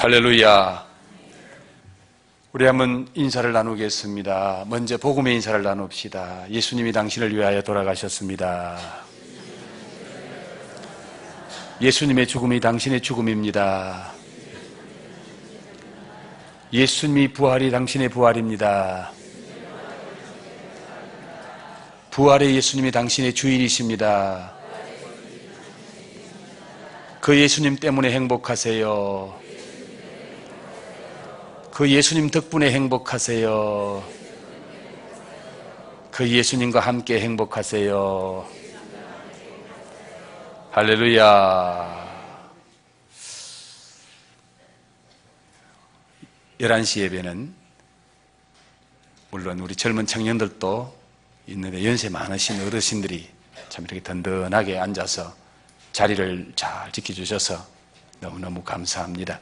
할렐루야. 우리 한번 인사를 나누겠습니다. 먼저 복음의 인사를 나눕시다. 예수님이 당신을 위하여 돌아가셨습니다. 예수님의 죽음이 당신의 죽음입니다. 예수님이 부활이 당신의 부활입니다. 부활의 예수님이 당신의 주인이십니다. 그 예수님 때문에 행복하세요. 그 예수님 덕분에 행복하세요. 그 예수님과 함께 행복하세요. 할렐루야. 11시 예배는 물론 우리 젊은 청년들도 있는데 연세 많으신 어르신들이 참 이렇게 든든하게 앉아서 자리를 잘 지켜주셔서 너무너무 감사합니다.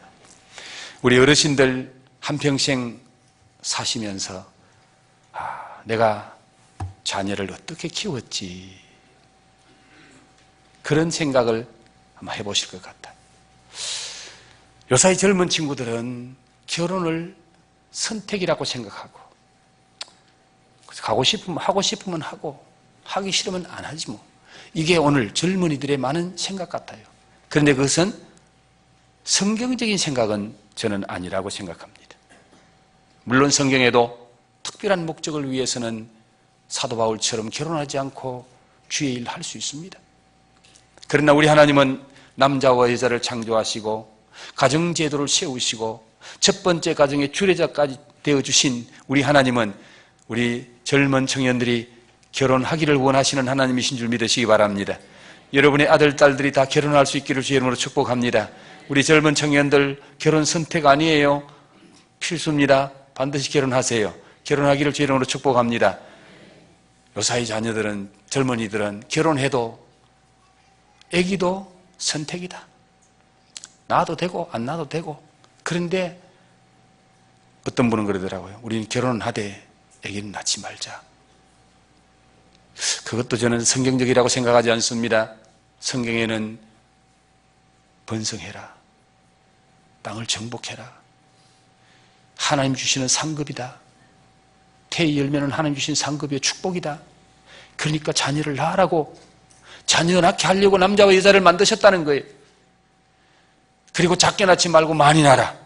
우리 어르신들 한평생 사시면서 내가 자녀를 어떻게 키웠지, 그런 생각을 한번 해보실 것 같아요. 요사이 젊은 친구들은 결혼을 선택이라고 생각하고, 하고 싶으면 하고 하기 싫으면 안 하지 뭐. 이게 오늘 젊은이들의 많은 생각 같아요. 그런데 그것은 성경적인 생각은 저는 아니라고 생각합니다. 물론 성경에도 특별한 목적을 위해서는 사도 바울처럼 결혼하지 않고 주의 일을 할 수 있습니다. 그러나 우리 하나님은 남자와 여자를 창조하시고 가정제도를 세우시고 첫 번째 가정의 주례자까지 되어주신 우리 하나님은 우리 젊은 청년들이 결혼하기를 원하시는 하나님이신 줄 믿으시기 바랍니다. 여러분의 아들, 딸들이 다 결혼할 수 있기를 주의 이름으로 축복합니다. 우리 젊은 청년들 결혼 선택 아니에요. 필수입니다. 반드시 결혼하세요. 결혼하기를 주의 이름으로 축복합니다. 요사이 자녀들은, 젊은이들은 결혼해도 아기도 선택이다. 낳아도 되고 안 낳아도 되고. 그런데 어떤 분은 그러더라고요. 우리는 결혼은 하되 아기는 낳지 말자. 그것도 저는 성경적이라고 생각하지 않습니다. 성경에는 번성해라, 땅을 정복해라, 하나님 주시는 상급이다, 태의 열매는 하나님 주신 상급이요 축복이다, 그러니까 자녀를 낳으라고, 자녀 낳게 하려고 남자와 여자를 만드셨다는 거예요. 그리고 작게 낳지 말고 많이 낳아라.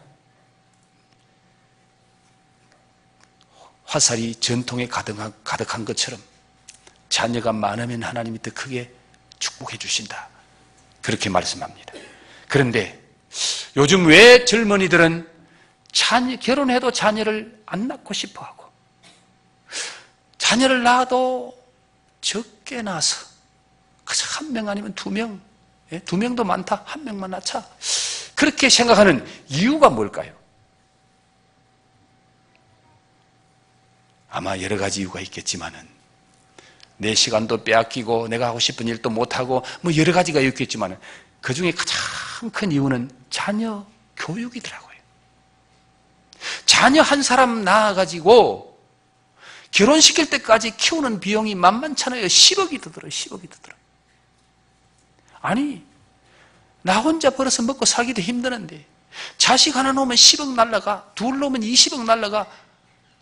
화살이 전통에 가득한 것처럼 자녀가 많으면 하나님이 더 크게 축복해 주신다, 그렇게 말씀합니다. 그런데 요즘 왜 젊은이들은 결혼해도 자녀를 안 낳고 싶어하고, 자녀를 낳아도 적게 낳아서 그저 한 명 아니면 두 명, 두 명도 많다, 한 명만 낳자, 그렇게 생각하는 이유가 뭘까요? 아마 여러 가지 이유가 있겠지만은, 내 시간도 빼앗기고 내가 하고 싶은 일도 못하고 뭐 여러 가지가 있겠지만은, 그 중에 가장 큰 이유는 자녀 교육이더라고요. 자녀 한 사람 낳아가지고 결혼시킬 때까지 키우는 비용이 만만찮아요. 10억이 더 들어요. 10억이 더 들어요. 아니, 나 혼자 벌어서 먹고 살기도 힘드는데 자식 하나 놓으면 10억 날라가, 둘 놓으면 20억 날라가.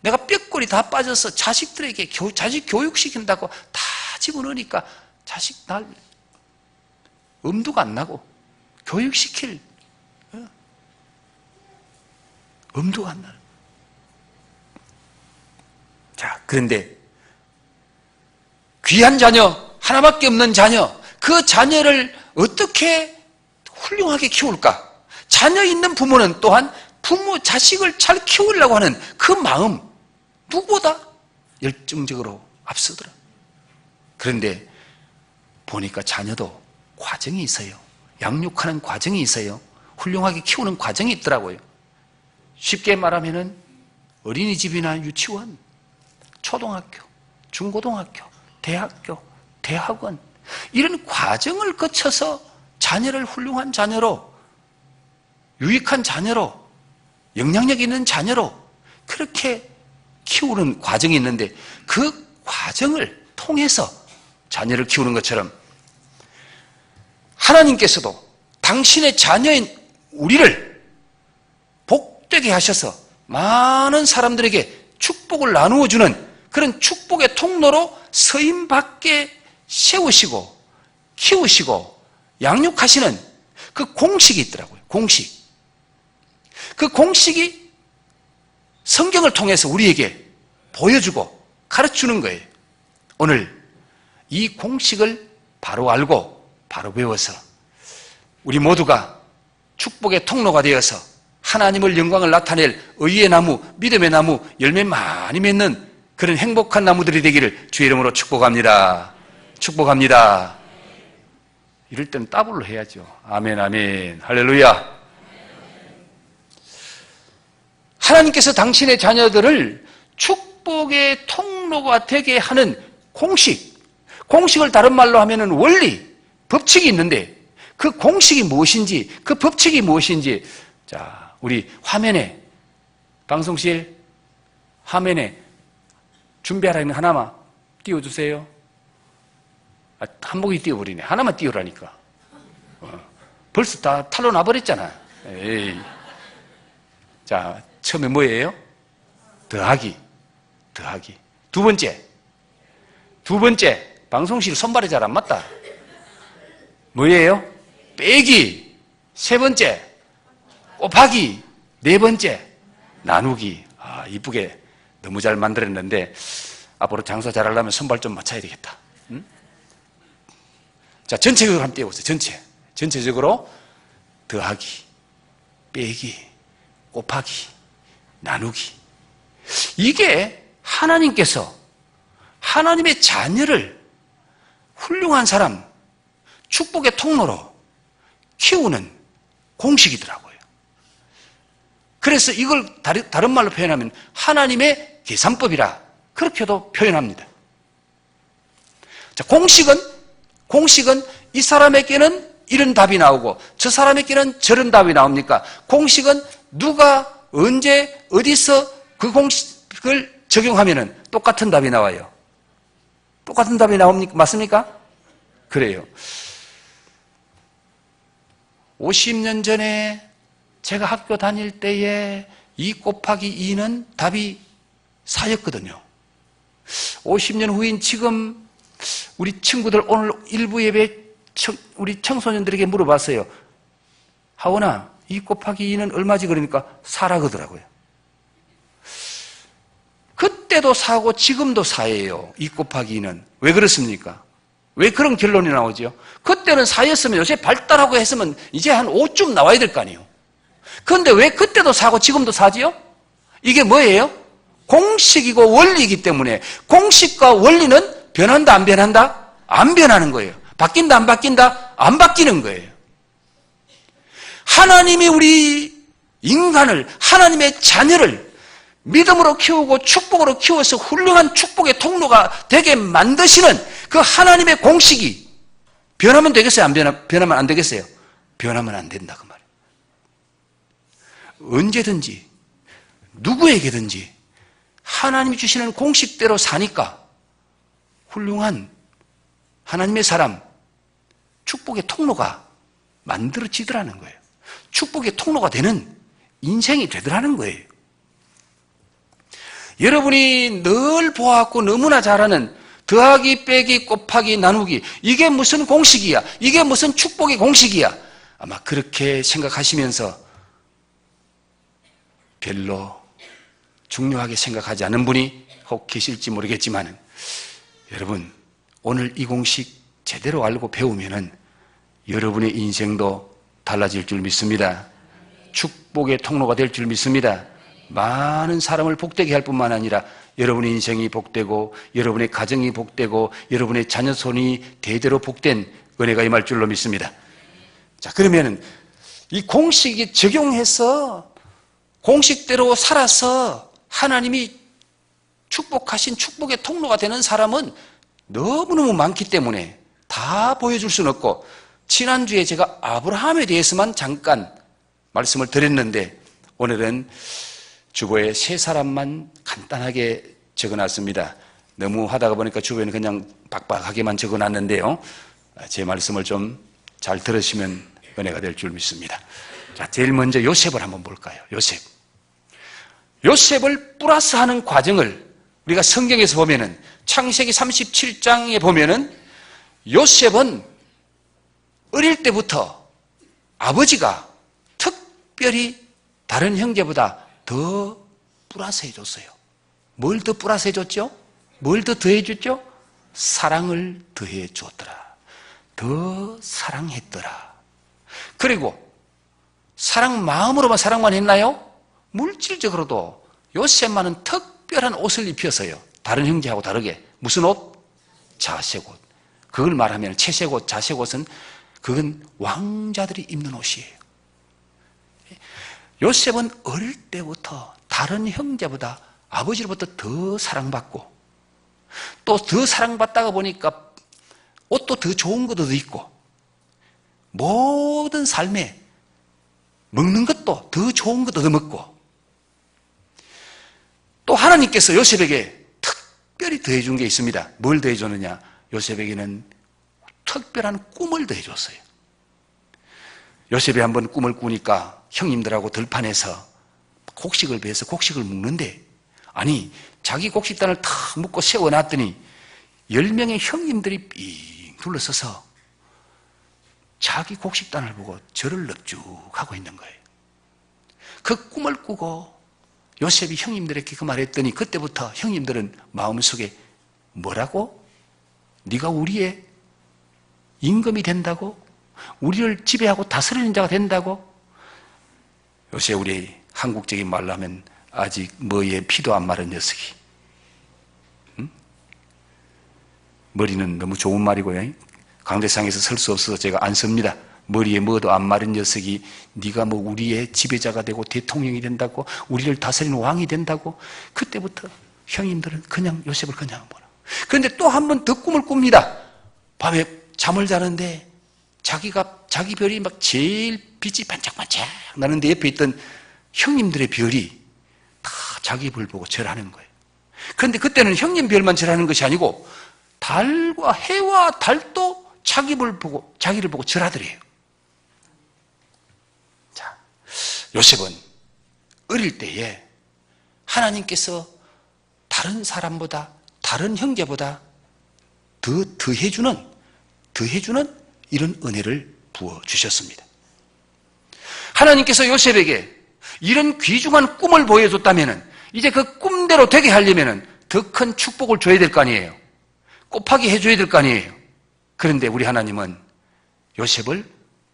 내가 뼈골이 다 빠져서 자식들에게 자식 교육시킨다고 다 집어넣으니까 자식 날 엄두가 안 나고, 교육시킬 엄두가 안 나요. 자, 그런데 귀한 자녀, 하나밖에 없는 자녀, 그 자녀를 어떻게 훌륭하게 키울까? 자녀 있는 부모는 또한 자식을 잘 키우려고 하는 그 마음, 누구보다 열정적으로 앞서더라. 그런데 보니까 자녀도 과정이 있어요. 양육하는 과정이 있어요. 훌륭하게 키우는 과정이 있더라고요. 쉽게 말하면은 어린이집이나 유치원, 초등학교, 중고등학교, 대학교, 대학원, 이런 과정을 거쳐서 자녀를 훌륭한 자녀로, 유익한 자녀로, 영향력 있는 자녀로 그렇게 키우는 과정이 있는데, 그 과정을 통해서 자녀를 키우는 것처럼 하나님께서도 당신의 자녀인 우리를 복되게 하셔서 많은 사람들에게 축복을 나누어 주는 그런 축복의 통로로 서임 밖에 세우시고 키우시고 양육하시는 그 공식이 있더라고요. 공식. 그 공식이 성경을 통해서 우리에게 보여주고 가르쳐주는 거예요. 오늘 이 공식을 바로 알고 바로 배워서 우리 모두가 축복의 통로가 되어서 하나님을 영광을 나타낼 의의 나무, 믿음의 나무, 열매 많이 맺는 그런 행복한 나무들이 되기를 주의 이름으로 축복합니다. 축복합니다. 이럴 때는 따블로 해야죠. 아멘, 아멘. 할렐루야. 하나님께서 당신의 자녀들을 축복의 통로가 되게 하는 공식을 다른 말로 하면은 원리, 법칙이 있는데 그 공식이 무엇인지, 그 법칙이 무엇인지, 자, 우리 화면에, 방송실 화면에 준비하라는 하나만 띄워주세요. 한복이 띄워버리네. 하나만 띄우라니까. 벌써 다 탈로 나버렸잖아. 에이. 자, 처음에 뭐예요? 더하기. 두 번째, 방송실 손발이 잘 안 맞다. 뭐예요? 빼기. 세 번째, 곱하기. 네 번째, 나누기. 아, 이쁘게 너무 잘 만들었는데 앞으로 장사 잘하려면 손발 좀 맞춰야 되겠다. 응? 자, 전체적으로 한번 띄워보세요. 전체적으로 더하기, 빼기, 곱하기, 나누기. 이게 하나님께서 하나님의 자녀를 훌륭한 사람, 축복의 통로로 키우는 공식이더라고요. 그래서 이걸 다른 말로 표현하면 하나님의 계산법이라 그렇게도 표현합니다. 자, 공식은 이 사람에게는 이런 답이 나오고 저 사람에게는 저런 답이 나옵니까? 공식은 누가 언제 어디서 그 공식을 적용하면은 똑같은 답이 나와요. 똑같은 답이 나옵니까? 맞습니까? 그래요. 50년 전에 제가 학교 다닐 때에 2 곱하기 2는 답이 4였거든요. 50년 후인 지금 우리 친구들 오늘 일부 예배 우리 청소년들에게 물어봤어요. 하원아, 2 곱하기 2는 얼마지? 그러니까 4라 그러더라고요. 그때도 4고 지금도 4예요. 2 곱하기 2는. 왜 그렇습니까? 왜 그런 결론이 나오죠? 그때는 4였으면 요새 발달하고 했으면 이제 한 5쯤 나와야 될 거 아니에요. 그런데 왜 그때도 4고 지금도 4지요? 이게 뭐예요? 공식이고 원리이기 때문에 공식과 원리는 변한다 안 변한다? 안 변하는 거예요. 바뀐다 안 바뀐다? 안 바뀌는 거예요. 하나님이 우리 인간을, 하나님의 자녀를 믿음으로 키우고 축복으로 키워서 훌륭한 축복의 통로가 되게 만드시는 그 하나님의 공식이 변하면 되겠어요? 안 변하면 안 되겠어요? 변하면 안 된다 그 말이에요. 언제든지 누구에게든지 하나님이 주시는 공식대로 사니까 훌륭한 하나님의 사람, 축복의 통로가 만들어지더라는 거예요. 축복의 통로가 되는 인생이 되더라는 거예요. 여러분이 늘 보아왔고 너무나 잘하는 더하기, 빼기, 곱하기, 나누기, 이게 무슨 공식이야? 이게 무슨 축복의 공식이야? 아마 그렇게 생각하시면서 별로 중요하게 생각하지 않은 분이 혹 계실지 모르겠지만, 여러분 오늘 이 공식 제대로 알고 배우면은 여러분의 인생도 달라질 줄 믿습니다. 축복의 통로가 될 줄 믿습니다. 많은 사람을 복되게 할 뿐만 아니라 여러분의 인생이 복되고 여러분의 가정이 복되고 여러분의 자녀 손이 대대로 복된 은혜가 임할 줄로 믿습니다. 자, 그러면은 이 공식이 적용해서 공식대로 살아서 하나님이 축복하신 축복의 통로가 되는 사람은 너무너무 많기 때문에 다 보여줄 수는 없고, 지난주에 제가 아브라함에 대해서만 잠깐 말씀을 드렸는데 오늘은 주보에 3사람만 간단하게 적어놨습니다. 너무 하다가 보니까 주보에는 그냥 박박하게만 적어놨는데요, 제 말씀을 좀 잘 들으시면 은혜가 될 줄 믿습니다. 자, 제일 먼저 요셉을 한번 볼까요? 요셉. 요셉을 플러스하는 과정을 우리가 성경에서 보면은 창세기 37장에 보면은 요셉은 어릴 때부터 아버지가 특별히 다른 형제보다 더 플러스해 줬어요. 뭘 더 플러스해 줬죠? 뭘 더 더해 줬죠? 사랑을 더해 줬더라. 더 사랑했더라. 그리고 마음으로만 사랑만 했나요? 물질적으로도 요셉만은 특별한 옷을 입혔어요. 다른 형제하고 다르게. 무슨 옷? 자색옷. 그걸 말하면 채색옷, 자색옷은 그건 왕자들이 입는 옷이에요. 요셉은 어릴 때부터 다른 형제보다 아버지로부터 더 사랑받고 또 더 사랑받다가 보니까 옷도 더 좋은 것도 더 있고 모든 삶에 먹는 것도 더 좋은 것도 더 먹고 또 하나님께서 요셉에게 특별히 더해준 게 있습니다. 뭘 더해줬느냐? 요셉에게는 특별한 꿈을 더해줬어요. 요셉이 한번 꿈을 꾸니까 형님들하고 들판에서 곡식을 베어서 곡식을 묶는데 아니 자기 곡식단을 탁 묶고 세워놨더니 10명의 형님들이 삥 둘러서서 자기 곡식단을 보고 절을 넙죽하고 있는 거예요. 그 꿈을 꾸고 요셉이 형님들에게 그 말했더니 그때부터 형님들은 마음속에 뭐라고? 네가 우리의 임금이 된다고? 우리를 지배하고 다스리는 자가 된다고? 요새 우리 한국적인 말로 하면 아직 뭐에 피도 안 마른 녀석이. 응? 머리는 너무 좋은 말이고요. 강대상에서 설 수 없어서 제가 안 씁니다. 머리에 뭐도 안 마른 녀석이 네가 뭐 우리의 지배자가 되고 대통령이 된다고 우리를 다스리는 왕이 된다고 그때부터 형님들은 그냥 요셉을 그냥 보라. 그런데 또 한 번 더 꿈을 꿉니다. 밤에 잠을 자는데 자기 별이 막 제일 빛이 반짝반짝 나는데 옆에 있던 형님들의 별이 다 자기 별 보고 절하는 거예요. 그런데 그때는 형님 별만 절하는 것이 아니고 달과 해와 달도 자기를 보고 절하더래요. 자, 요셉은 어릴 때에 하나님께서 다른 사람보다 다른 형제보다 더해주는 이런 은혜를 부어주셨습니다. 하나님께서 요셉에게 이런 귀중한 꿈을 보여줬다면 이제 그 꿈대로 되게 하려면 더 큰 축복을 줘야 될 거 아니에요. 곱하기 해줘야 될 거 아니에요. 그런데 우리 하나님은 요셉을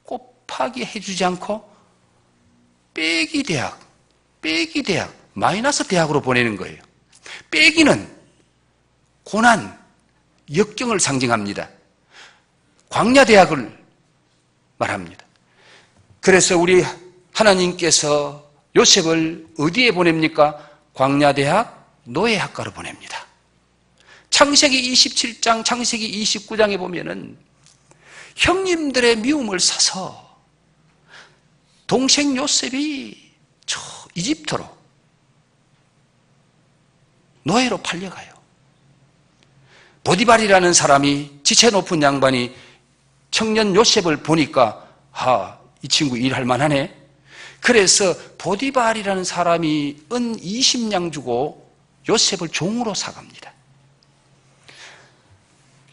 곱하기 해주지 않고 빼기 대학, 마이너스 대학으로 보내는 거예요. 빼기는 고난, 역경을 상징합니다. 광야대학을 말합니다. 그래서 우리 하나님께서 요셉을 어디에 보냅니까? 광야대학, 노예학과로 보냅니다. 창세기 27장, 창세기 29장에 보면은 형님들의 미움을 사서 동생 요셉이 저 이집트로 노예로 팔려가요. 보디발이라는 사람이 지체 높은 양반이 청년 요셉을 보니까 이 친구 일할 만하네. 그래서 보디발이라는 사람이 은 20냥 주고 요셉을 종으로 사갑니다.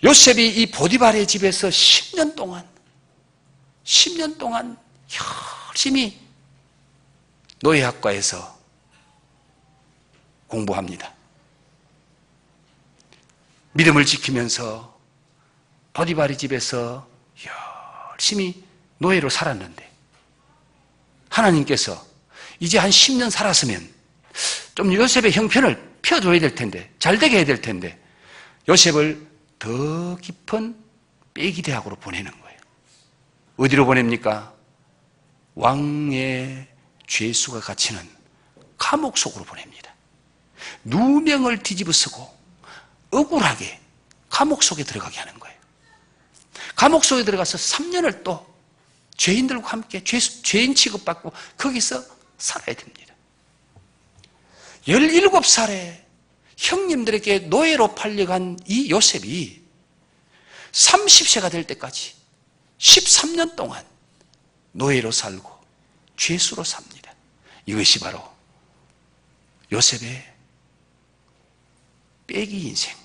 요셉이 이 보디발의 집에서 10년 동안 열심히 노예학과에서 공부합니다. 믿음을 지키면서 보디발의 집에서 열심히 노예로 살았는데 하나님께서 이제 한 10년 살았으면 좀 요셉의 형편을 펴줘야 될 텐데 잘 되게 해야 될 텐데 요셉을 더 깊은 빼기 대학으로 보내는 거예요. 어디로 보냅니까? 왕의 죄수가 갇히는 감옥 속으로 보냅니다. 누명을 뒤집어쓰고 억울하게 감옥 속에 들어가게 하는 거예요. 감옥 속에 들어가서 3년을 또 죄인들과 함께 죄인 취급받고 거기서 살아야 됩니다. 17살에 형님들에게 노예로 팔려간 이 요셉이 30세가 될 때까지 13년 동안 노예로 살고 죄수로 삽니다. 이것이 바로 요셉의 빼기 인생,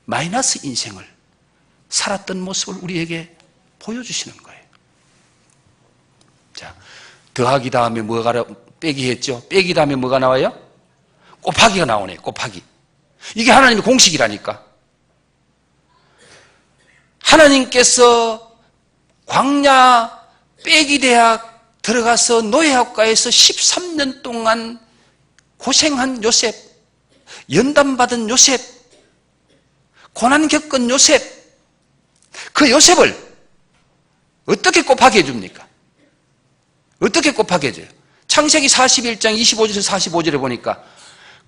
마이너스 인생을 살았던 모습을 우리에게 보여주시는 거예요. 자, 더하기 다음에 뭐가 빼기 했죠? 빼기 다음에 뭐가 나와요? 곱하기가 나오네요. 곱하기. 이게 하나님의 공식이라니까. 하나님께서 광야 빼기 대학 들어가서 노예학과에서 13년 동안 고생한 요셉, 연단받은 요셉, 고난 겪은 요셉, 그 요셉을 어떻게 곱하게 해줍니까? 어떻게 곱하게 해줘요? 창세기 41장 25절에서 45절에 보니까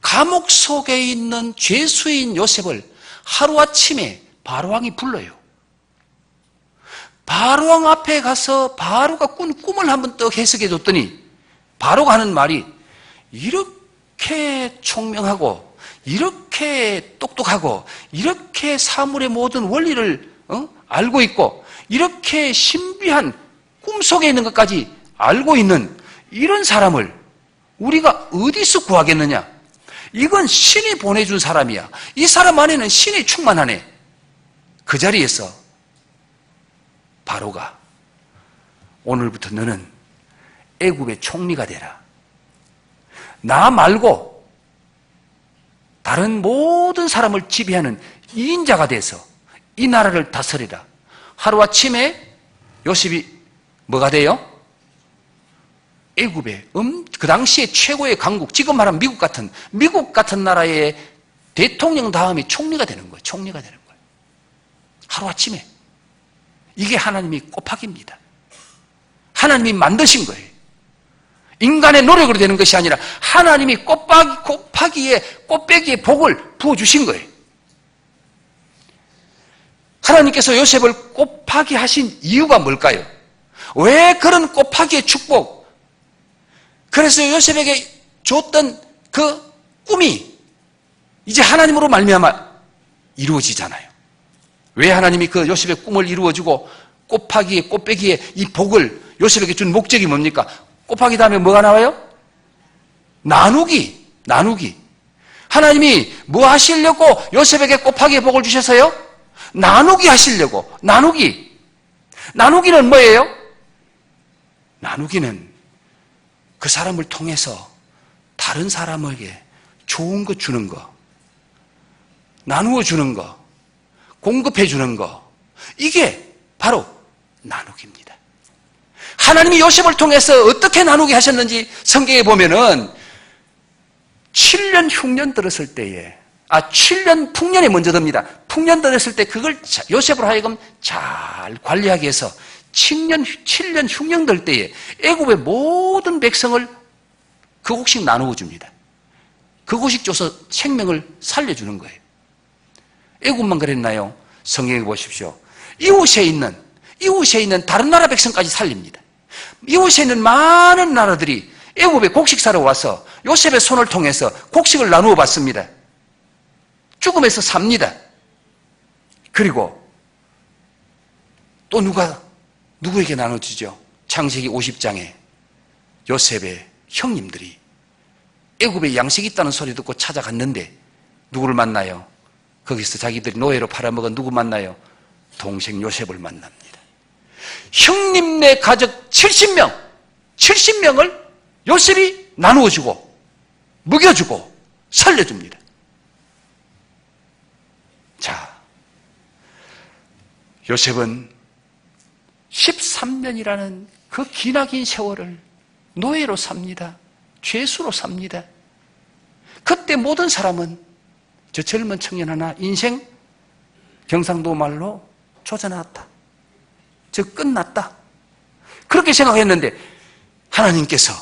감옥 속에 있는 죄수인 요셉을 하루아침에 바로왕이 불러요. 바로왕 앞에 가서 바로가 꾼 꿈을 한번 떡 해석해 줬더니 바로가 하는 말이 이렇게 총명하고 이렇게 똑똑하고 이렇게 사물의 모든 원리를 알고 있고 이렇게 신비한 꿈속에 있는 것까지 알고 있는 이런 사람을 우리가 어디서 구하겠느냐? 이건 신이 보내준 사람이야. 이 사람 안에는 신이 충만하네. 그 자리에서 바로가 오늘부터 너는 애굽의 총리가 되라. 나 말고 다른 모든 사람을 지배하는 2인자가 돼서 이 나라를 다스리라. 하루아침에 요셉이 뭐가 돼요? 애굽의 그 당시에 최고의 강국, 지금 말하면 미국 같은 나라의 대통령 다음에 총리가 되는 거예요. 총리가 되는 거예요. 하루아침에. 이게 하나님이 곱하기입니다. 하나님이 만드신 거예요. 인간의 노력으로 되는 것이 아니라 하나님이 곱빼기에 복을 부어주신 거예요. 하나님께서 요셉을 곱하기 하신 이유가 뭘까요? 왜 그런 곱하기의 축복, 그래서 요셉에게 줬던 그 꿈이 이제 하나님으로 말미암아 이루어지잖아요. 왜 하나님이 그 요셉의 꿈을 이루어주고 곱하기에 곱빼기에 이 복을 요셉에게 준 목적이 뭡니까? 곱하기 다음에 뭐가 나와요? 나누기. 하나님이 뭐 하시려고 요셉에게 곱하기의 복을 주셔서요? 나누기 하시려고. 나누기는 뭐예요? 나누기는 그 사람을 통해서 다른 사람에게 좋은 거 주는 거, 나누어 주는 거, 공급해 주는 거, 이게 바로 나누기입니다. 하나님이 요셉을 통해서 어떻게 나누게 하셨는지 성경에 보면은 7년 흉년 들었을 때에 7년 풍년에 먼저 듭니다. 풍년 들었을 때 그걸 요셉으로 하여금 잘 관리하기 위해서 7년 흉년 들 때에 애굽의 모든 백성을 그 곡식 나누어 줍니다. 그 곡식 줘서 생명을 살려주는 거예요. 애굽만 그랬나요? 성경에 보십시오. 이웃에 있는 다른 나라 백성까지 살립니다. 이웃에 있는 많은 나라들이 애굽에 곡식 사러 와서 요셉의 손을 통해서 곡식을 나누어 받습니다. 죽음에서 삽니다. 그리고 또 누구에게 나눠주죠? 창세기 50장에 요셉의 형님들이 애굽에 양식이 있다는 소리 듣고 찾아갔는데 누구를 만나요? 거기서 자기들이 노예로 팔아먹은 누구 만나요? 동생 요셉을 만납니다. 형님네 가족 70명을 요셉이 나누어주고 먹여주고 살려줍니다. 자, 요셉은 13년이라는 그 기나긴 세월을 노예로 삽니다. 죄수로 삽니다. 그때 모든 사람은 저 젊은 청년 하나 인생 경상도 말로 조져놨다. 저 끝났다. 그렇게 생각했는데 하나님께서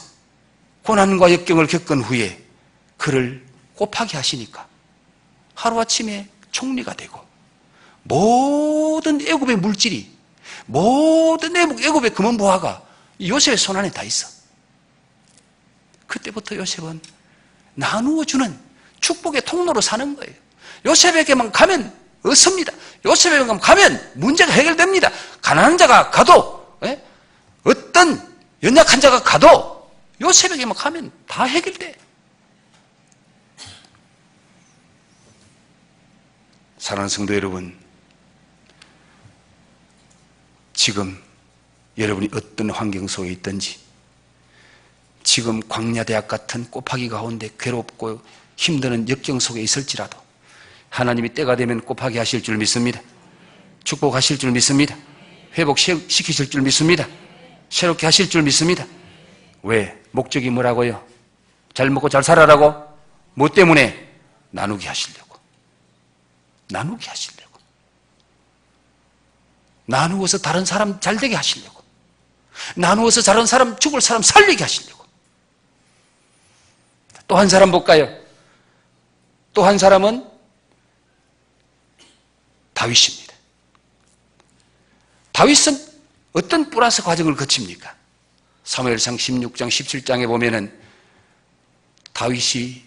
고난과 역경을 겪은 후에 그를 곱하게 하시니까 하루아침에 총리가 되고 모든 애굽의 물질이, 모든 애굽의 금은보화가 요셉의 손안에 다 있어. 그때부터 요셉은 나누어주는 축복의 통로로 사는 거예요. 요셉에게만 가면 얻습니다. 요셉에게만 가면 문제가 해결됩니다. 가난한 자가 가도, 어떤 연약한 자가 가도 요셉에게만 가면 다 해결돼. 사랑하는 성도 여러분, 지금 여러분이 어떤 환경 속에 있든지, 지금 광야대학 같은 꼬파기 가운데 괴롭고 힘드는 역경 속에 있을지라도 하나님이 때가 되면 곱하게 하실 줄 믿습니다. 축복하실 줄 믿습니다. 회복시키실 줄 믿습니다. 새롭게 하실 줄 믿습니다. 왜? 목적이 뭐라고요? 잘 먹고 잘 살아라고? 뭐 때문에? 나누게 하시려고. 나누게 하시려고. 나누어서 다른 사람 잘 되게 하시려고. 나누어서 다른 사람, 죽을 사람 살리게 하시려고. 또 한 사람 볼까요? 또 한 사람은 다윗입니다. 다윗은 어떤 플러스 과정을 거칩니까? 사무엘상 16장 17장에 보면은 다윗이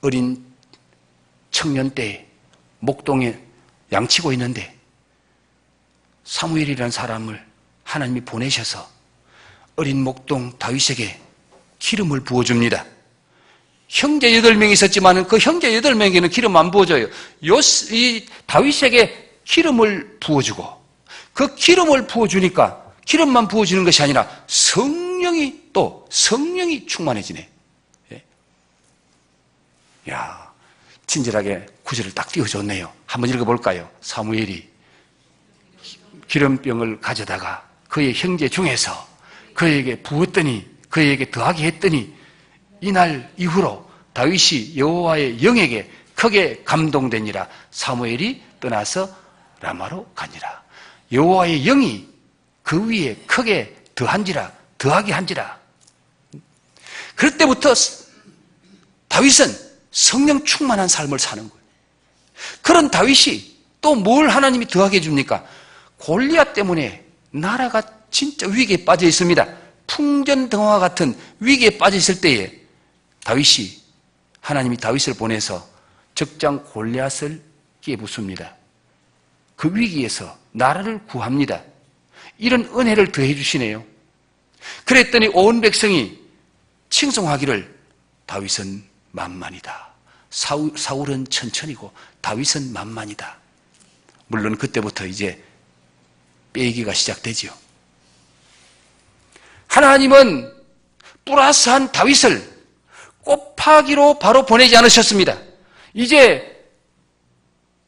어린 청년 때 목동에 양치고 있는데 사무엘이라는 사람을 하나님이 보내셔서 어린 목동 다윗에게 기름을 부어줍니다. 형제 8명이 있었지만 그 형제 8명에게는 기름 안 부어줘요. 이 다윗에게 기름을 부어주고, 그 기름을 부어주니까 기름만 부어주는 것이 아니라 성령이 충만해지네. 예. 야, 친절하게 구절을 딱 띄워줬네요. 한번 읽어볼까요? 사무엘이 기름병을 가져다가 그의 형제 중에서 그에게 부었더니, 그에게 더하게 했더니 이날 이후로 다윗이 여호와의 영에게 크게 감동되니라. 사무엘이 떠나서 라마로 가니라. 여호와의 영이 그 위에 크게 더하게 한지라. 그럴 때부터 다윗은 성령 충만한 삶을 사는 거예요. 그런 다윗이 또 뭘 하나님이 더하게 해줍니까? 골리앗 때문에 나라가 진짜 위기에 빠져 있습니다. 풍전등화와 같은 위기에 빠져 있을 때에 하나님이 다윗을 보내서 적장 골리앗을 깨부숩니다. 그 위기에서 나라를 구합니다. 이런 은혜를 더해 주시네요. 그랬더니 온 백성이 칭송하기를 다윗은 만만이다. 사울은 천천히고 다윗은 만만이다. 물론 그때부터 이제 빼기가 시작되지요. 하나님은 플러스한 다윗을 곱하기로 바로 보내지 않으셨습니다. 이제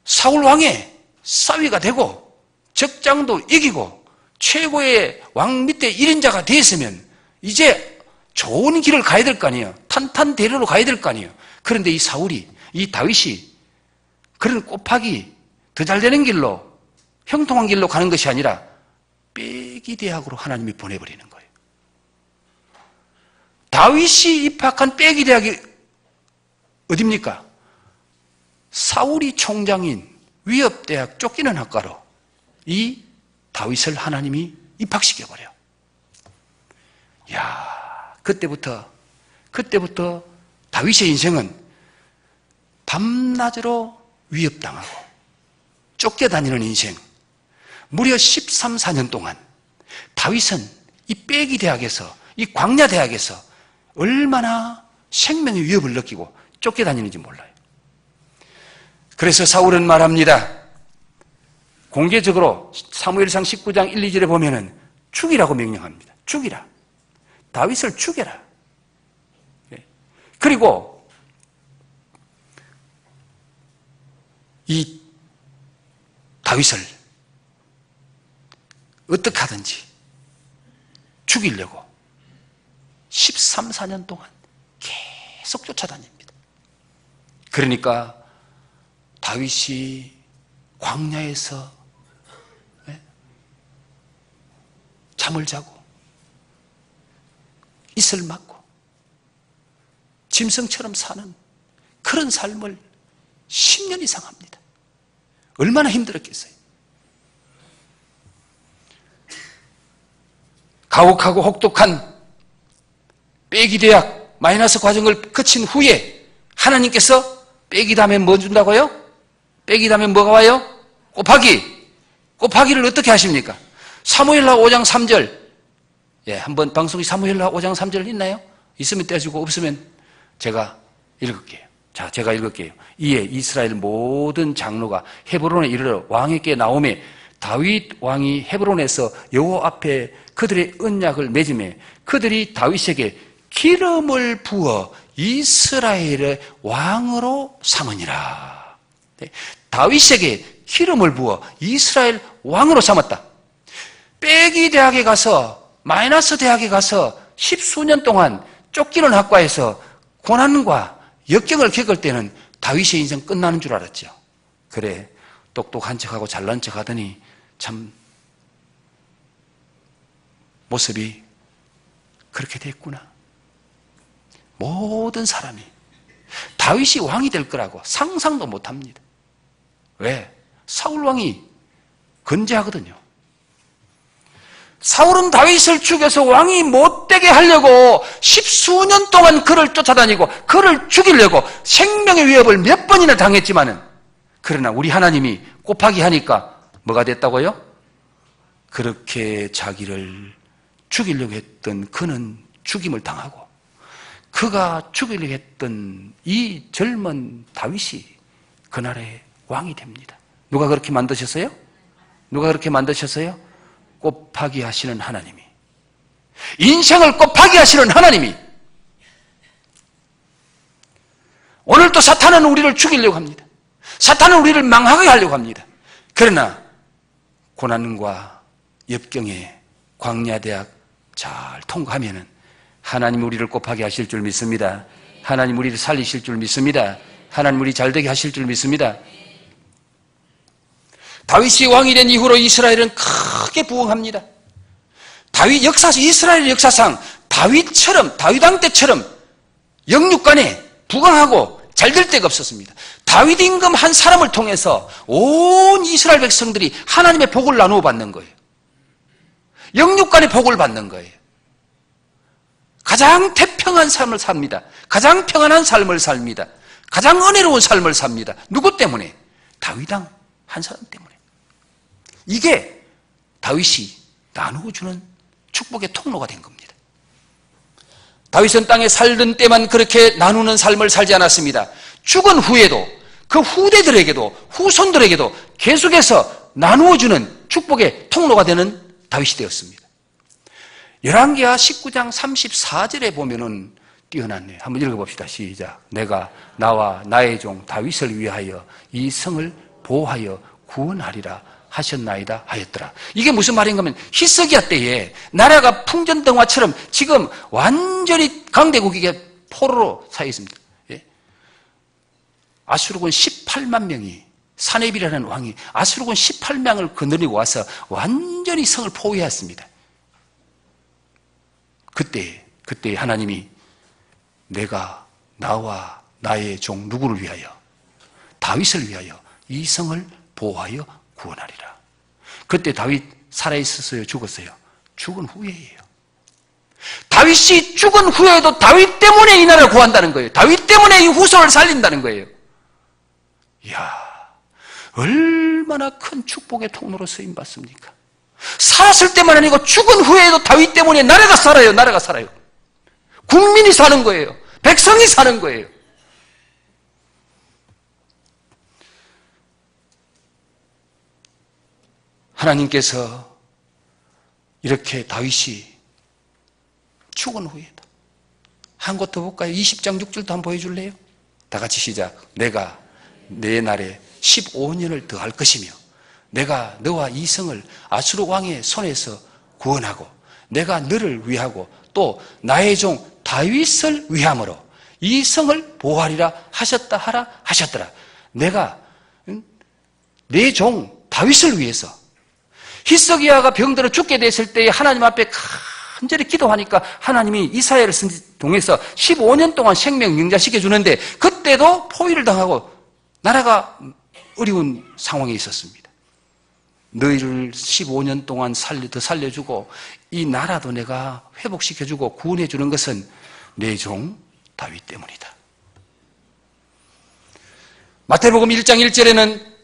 사울 왕의 사위가 되고 적장도 이기고 최고의 왕 밑에 1인자가 되었으면 이제 좋은 길을 가야 될 거 아니에요. 탄탄대로로 가야 될 거 아니에요. 그런데 이 다윗이 그런 곱하기 더 잘 되는 길로, 형통한 길로 가는 것이 아니라 빼기 대학으로 하나님이 보내버리는 거예요. 다윗이 입학한 빼기 대학이 어딥니까? 사울이 총장인 위협대학 쫓기는 학과로 이 다윗을 하나님이 입학시켜버려. 야, 그때부터 다윗의 인생은 밤낮으로 위협당하고 쫓겨다니는 인생, 무려 13, 14년 동안 다윗은 이 빼기 대학에서, 이 광야 대학에서 얼마나 생명의 위협을 느끼고 쫓겨다니는지 몰라요. 그래서 사울은 말합니다. 공개적으로 사무엘상 19장 1, 2절에 보면은 죽이라고 명령합니다. 죽이라. 다윗을 죽여라. 그리고 이 다윗을 어떻게 하든지 죽이려고 13, 14년 동안 계속 쫓아다닙니다. 그러니까 다윗이 광야에서 잠을 자고 이슬 맞고 짐승처럼 사는 그런 삶을 10년 이상 합니다. 얼마나 힘들었겠어요. 가혹하고 혹독한 빼기 대학 마이너스 과정을 거친 후에 하나님께서 빼기 다음에 뭐 준다고요? 빼기 다음에 뭐가 와요? 곱하기를 어떻게 하십니까? 사무엘하 5장 3절. 예, 한번 방송이 사무엘하 5장 3절 있나요? 있으면 떼주고 없으면 제가 읽을게요. 자, 제가 읽을게요. 이에 이스라엘 모든 장로가 헤브론에 이르러 왕에게 나오매 다윗 왕이 헤브론에서 여호와 앞에 그들의 언약을 맺음에 그들이 다윗에게 기름을 부어 이스라엘의 왕으로 삼으니라. 네. 다윗에게 기름을 부어 이스라엘 왕으로 삼았다. 빼기 대학에 가서 마이너스 대학에 가서 10수년 동안 쫓기는 학과에서 고난과 역경을 겪을 때는 다윗의 인생 끝나는 줄 알았죠. 그래, 똑똑한 척하고 잘난 척하더니 참 모습이 그렇게 됐구나. 모든 사람이 다윗이 왕이 될 거라고 상상도 못합니다. 왜? 사울 왕이 건재하거든요. 사울은 다윗을 죽여서 왕이 못되게 하려고 10수년 동안 그를 쫓아다니고 그를 죽이려고 생명의 위협을 몇 번이나 당했지만은, 그러나 우리 하나님이 곱하기 하니까 뭐가 됐다고요? 그렇게 자기를 죽이려고 했던 그는 죽임을 당하고, 그가 죽이려고 했던 이 젊은 다윗이 그날의 왕이 됩니다. 누가 그렇게 만드셨어요? 누가 그렇게 만드셨어요? 곱하기 하시는 하나님이. 인생을 곱하기 하시는 하나님이. 오늘도 사탄은 우리를 죽이려고 합니다. 사탄은 우리를 망하게 하려고 합니다. 그러나 고난과 역경의 광야대학 잘 통과하면은 하나님 우리를 곱하게 하실 줄 믿습니다. 하나님 우리를 살리실 줄 믿습니다. 하나님 우리 잘되게 하실 줄 믿습니다. 다윗이 왕이 된 이후로 이스라엘은 크게 부흥합니다. 다윗 역사상, 이스라엘 역사상 다윗처럼, 다윗 왕 때처럼 영육간에 부강하고 잘될 때가 없었습니다. 다윗 임금 한 사람을 통해서 온 이스라엘 백성들이 하나님의 복을 나누어 받는 거예요. 영육간의 복을 받는 거예요. 가장 태평한 삶을 삽니다. 가장 평안한 삶을 삽니다. 가장 은혜로운 삶을 삽니다. 누구 때문에? 다윗 왕 한 사람 때문에. 이게 다윗이 나누어주는 축복의 통로가 된 겁니다. 다윗은 땅에 살던 때만 그렇게 나누는 삶을 살지 않았습니다. 죽은 후에도 그 후대들에게도 후손들에게도 계속해서 나누어주는 축복의 통로가 되는 다윗이 되었습니다. 열왕기하 19장 34절에 보면은 뛰어났네요. 한번 읽어봅시다. 시작. 내가 나와 나의 종 다윗을 위하여 이 성을 보호하여 구원하리라 하셨나이다 하였더라. 이게 무슨 말인가 하면 히스기야 때에 나라가 풍전등화처럼 지금 완전히 강대국에게 포로로 사 있습니다. 예? 아수르군 18만 명이, 사네빌이라는 왕이 아수르군 18명을 거느리고 와서 완전히 성을 포위했습니다. 그때 하나님이 내가 나와 나의 종 누구를 위하여? 다윗을 위하여 이 성을 보호하여 구원하리라. 그때 다윗 살아있었어요? 죽었어요? 죽은 후에예요. 다윗이 죽은 후에도 다윗 때문에 이 나라를 구한다는 거예요. 다윗 때문에 이 후손을 살린다는 거예요. 이야, 얼마나 큰 축복의 통로로 쓰임받습니까? 살았을 때만 아니고 죽은 후에도 다윗 때문에 나라가 살아요. 나라가 살아요. 국민이 사는 거예요. 백성이 사는 거예요. 하나님께서 이렇게 다윗이 죽은 후에도 한 곳 더 볼까요? 20장 6절도 한번 보여줄래요? 다 같이 시작. 내가 내 날에 15년을 더할 것이며 내가 너와 이 성을 아수르 왕의 손에서 구원하고 내가 너를 위하고 또 나의 종 다윗을 위함으로 이 성을 보호하리라 하셨더라. 내가 내 종 다윗을 위해서. 히스기야가 병들어 죽게 됐을 때 하나님 앞에 간절히 기도하니까 하나님이 이사야를 통해서 15년 동안 생명 영자시켜 주는데 그때도 포위를 당하고 나라가 어려운 상황에 있었습니다. 너희를 15년 동안 더 살려주고 이 나라도 내가 회복시켜주고 구원해 주는 것은 내 종 다윗 때문이다. 마태복음 1장 1절에는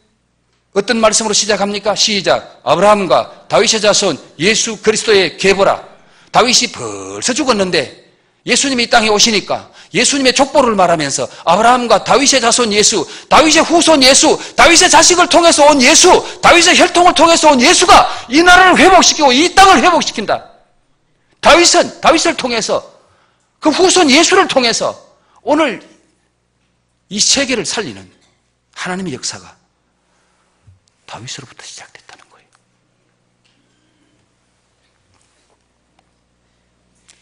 어떤 말씀으로 시작합니까? 시작. 아브라함과 다윗의 자손 예수 그리스도의 계보라. 다윗이 벌써 죽었는데 예수님이 이 땅에 오시니까 예수님의 족보를 말하면서 아브라함과 다윗의 자손 예수, 다윗의 후손 예수, 다윗의 자식을 통해서 온 예수, 다윗의 혈통을 통해서 온 예수가 이 나라를 회복시키고 이 땅을 회복시킨다. 다윗을 통해서 그 후손 예수를 통해서 오늘 이 세계를 살리는 하나님의 역사가 다윗으로부터 시작됐다는 거예요.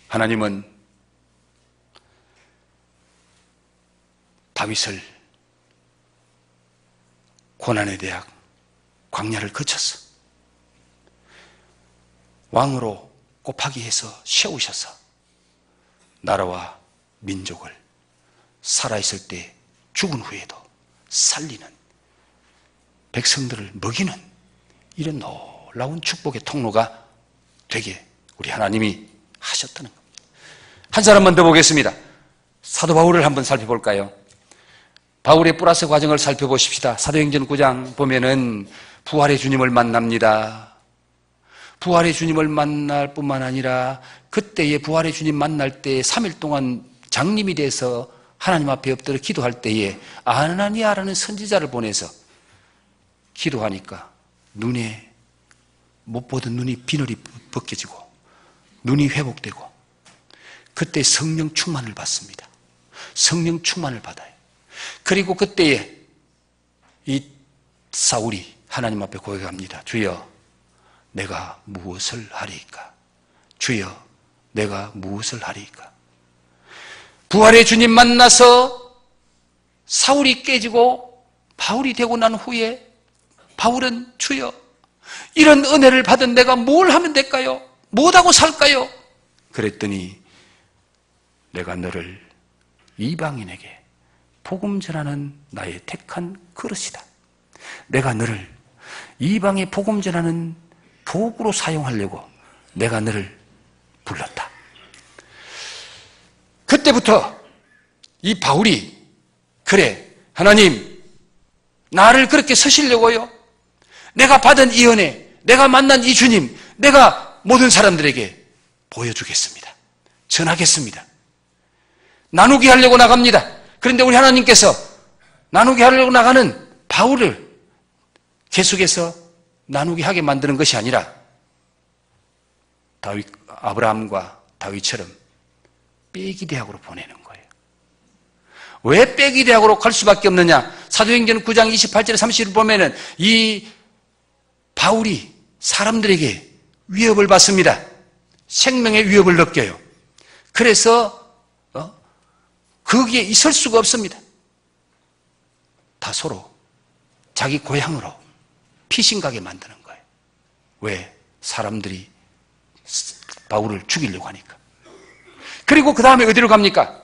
하나님은 다윗을 고난의 대학 광야를 거쳐서 왕으로 곱하기 해서 세우셔서 나라와 민족을 살아있을 때 죽은 후에도 살리는 백성들을 먹이는 이런 놀라운 축복의 통로가 되게 우리 하나님이 하셨다는 겁니다. 한 사람만 더 보겠습니다. 사도 바울을 한번 살펴볼까요? 바울의 플러스 과정을 살펴보십시다. 사도행전 9장 보면은 부활의 주님을 만납니다. 부활의 주님을 만날 뿐만 아니라 그때에 부활의 주님 만날 때 3일 동안 장님이 돼서 하나님 앞에 엎드려 기도할 때에 아나니아라는 선지자를 보내서 기도하니까 눈에 못 보던 눈이 비늘이 벗겨지고 눈이 회복되고 그때 성령 충만을 받습니다. 성령 충만을 받아요. 그리고 그때에 이 사울이 하나님 앞에 고백합니다. 주여 내가 무엇을 하리이까? 주여 내가 무엇을 하리이까? 부활의 주님 만나서 사울이 깨지고 바울이 되고 난 후에 바울은 주여 이런 은혜를 받은 내가 뭘 하면 될까요? 뭐하고 살까요? 그랬더니 내가 너를 이방인에게 복음 전하는 나의 택한 그릇이다. 내가 너를 이방에 복음 전하는 도구로 사용하려고 내가 너를 불렀다. 그때부터 이 바울이 그래 하나님 나를 그렇게 쓰시려고요? 내가 받은 이 은혜, 내가 만난 이 주님, 내가 모든 사람들에게 보여주겠습니다. 전하겠습니다. 나누게 하려고 나갑니다. 그런데 우리 하나님께서 나누게 하려고 나가는 바울을 계속해서 나누게 하게 만드는 것이 아니라 아브라함과 다윗처럼 빼기 대학으로 보내는 거예요. 왜 빼기 대학으로 갈 수밖에 없느냐? 사도행전 9장 28절에 30절 보면은 이 바울이 사람들에게 위협을 받습니다. 생명의 위협을 느껴요. 그래서 거기에 있을 수가 없습니다. 다 서로 자기 고향으로 피신 가게 만드는 거예요. 왜? 사람들이 바울을 죽이려고 하니까. 그리고 그 다음에 어디로 갑니까?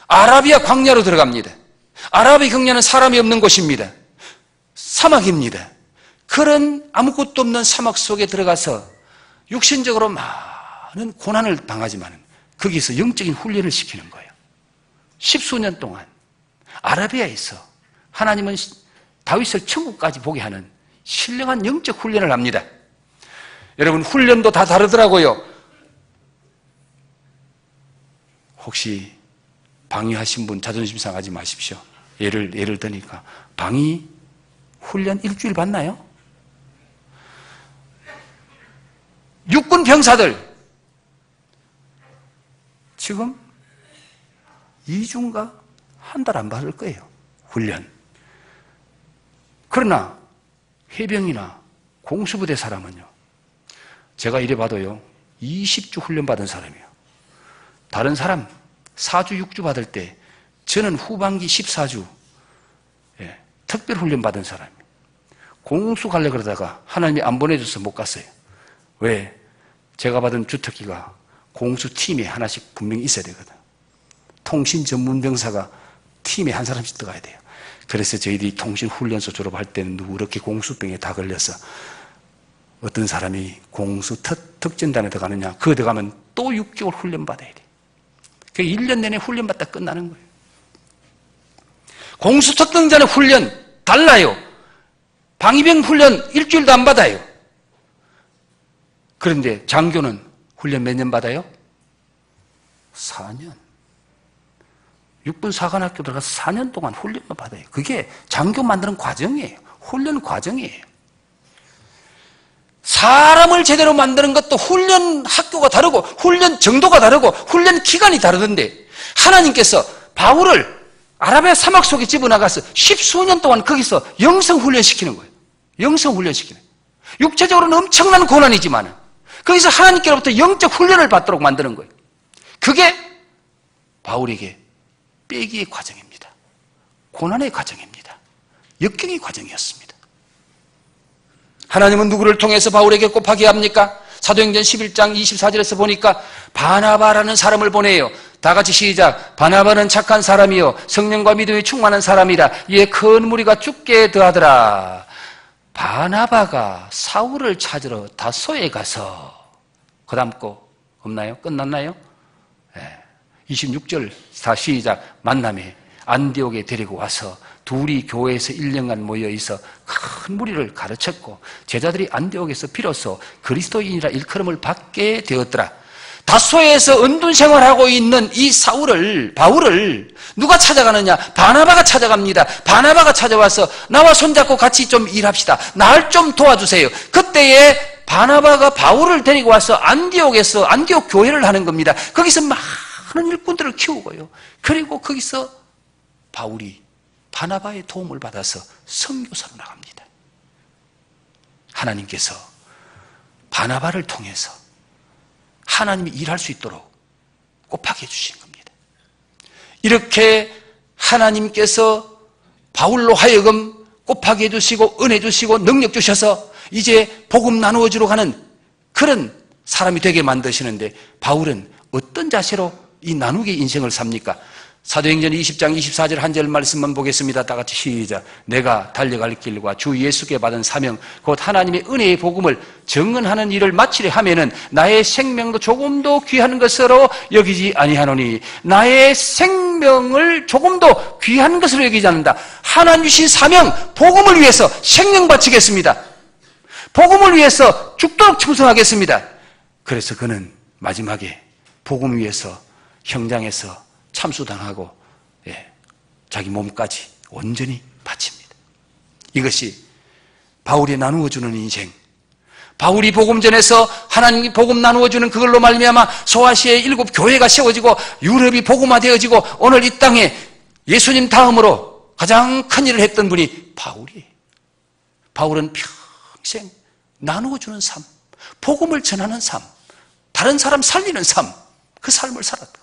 아라비아 광야로 들어갑니다. 아라비아 광야는 사람이 없는 곳입니다. 사막입니다. 그런 아무것도 없는 사막 속에 들어가서 육신적으로 많은 고난을 당하지만 거기서 영적인 훈련을 시키는 거예요. 10수년 동안 아라비아에서 하나님은 다윗을 천국까지 보게 하는 신령한 영적 훈련을 합니다. 여러분 훈련도 다 다르더라고요. 혹시 방위하신 분 자존심 상하지 마십시오. 예를 드니까 방위 훈련 일주일 받나요? 육군 병사들 지금 2주인가 한 달 안 받을 거예요. 훈련. 그러나 해병이나 공수부대 사람은요. 제가 이래 봐도요. 20주 훈련 받은 사람이에요. 다른 사람 4주, 6주 받을 때 저는 후반기 14주 특별 훈련 받은 사람이에요. 공수 가려고 그러다가 하나님이 안 보내줘서 못 갔어요. 왜? 제가 받은 주특기가 공수팀에 하나씩 분명히 있어야 되거든. 통신 전문 병사가 팀에 한 사람씩 들어가야 돼요. 그래서 저희들이 통신훈련소 졸업할 때는 누렇게 공수병에 다 걸려서 어떤 사람이 공수 특전단에 들어가느냐, 그거 들어가면 또 6개월 훈련 받아야 돼. 그 1년 내내 훈련 받다 끝나는 거예요. 공수 특전단의 훈련 달라요. 방위병 훈련 일주일도 안 받아요. 그런데 장교는 훈련 몇 년 받아요? 4년. 육군 사관학교 들어가서 4년 동안 훈련을 받아요. 그게 장교 만드는 과정이에요. 훈련 과정이에요. 사람을 제대로 만드는 것도 훈련 학교가 다르고 훈련 정도가 다르고 훈련 기간이 다르던데 하나님께서 바울을 아라비아 사막 속에 집어나가서 10수년 동안 거기서 영성훈련시키는 거예요. 영성훈련시키는 거예요. 육체적으로는 엄청난 고난이지만 거기서 하나님께로부터 영적 훈련을 받도록 만드는 거예요. 그게 바울에게 빼기의 과정입니다. 고난의 과정입니다. 역경의 과정이었습니다. 하나님은 누구를 통해서 바울에게 곱하게 합니까? 사도행전 11장 24절에서 보니까 바나바라는 사람을 보내요. 다 같이 시작. 바나바는 착한 사람이요 성령과 믿음이 충만한 사람이라 이에 큰 무리가 죽게 더하더라. 바나바가 사울을 찾으러 다소에 가서 그 다음 거 없나요? 끝났나요? 26절 다 시작. 만남에 안디옥에 데리고 와서 둘이 교회에서 1년간 모여있어 큰 무리를 가르쳤고 제자들이 안디옥에서 비로소 그리스도인이라 일컬음을 받게 되었더라. 다소에서 은둔 생활하고 있는 이 바울을 누가 찾아가느냐? 바나바가 찾아갑니다. 바나바가 찾아와서 나와 손잡고 같이 좀 일합시다. 날 좀 도와주세요. 그때에 바나바가 바울을 데리고 와서 안디옥에서 안디옥 교회를 하는 겁니다. 거기서 많은 일꾼들을 키우고요. 그리고 거기서 바울이 바나바의 도움을 받아서 선교사로 나갑니다. 하나님께서 바나바를 통해서 하나님이 일할 수 있도록 곱하게 해주신 겁니다. 이렇게 하나님께서 바울로 하여금 곱하게 해주시고 은혜 주시고 능력 주셔서 이제 복음 나누어주러 가는 그런 사람이 되게 만드시는데 바울은 어떤 자세로 이 나누기 인생을 삽니까? 사도행전 20장 24절 한 절 말씀만 보겠습니다. 다 같이 시작. 내가 달려갈 길과 주 예수께 받은 사명 곧 하나님의 은혜의 복음을 증언하는 일을 마치려 하면은 나의 생명도 조금도 귀한 것으로 여기지 아니하노니 나의 생명을 조금도 귀한 것으로 여기지 않는다. 하나님 주신 사명 복음을 위해서 생명 바치겠습니다. 복음을 위해서 죽도록 충성하겠습니다. 그래서 그는 마지막에 복음 위해서 형장에서 참수당하고 자기 몸까지 온전히 바칩니다. 이것이 바울이 나누어주는 인생, 바울이 복음 전에서 하나님이 복음 나누어주는 그걸로 말미암아 소아시아의 7 교회가 세워지고 유럽이 복음화되어지고 오늘 이 땅에 예수님 다음으로 가장 큰 일을 했던 분이 바울이에요. 바울은 평생 나누어주는 삶, 복음을 전하는 삶, 다른 사람 살리는 삶, 그 삶을 살았다.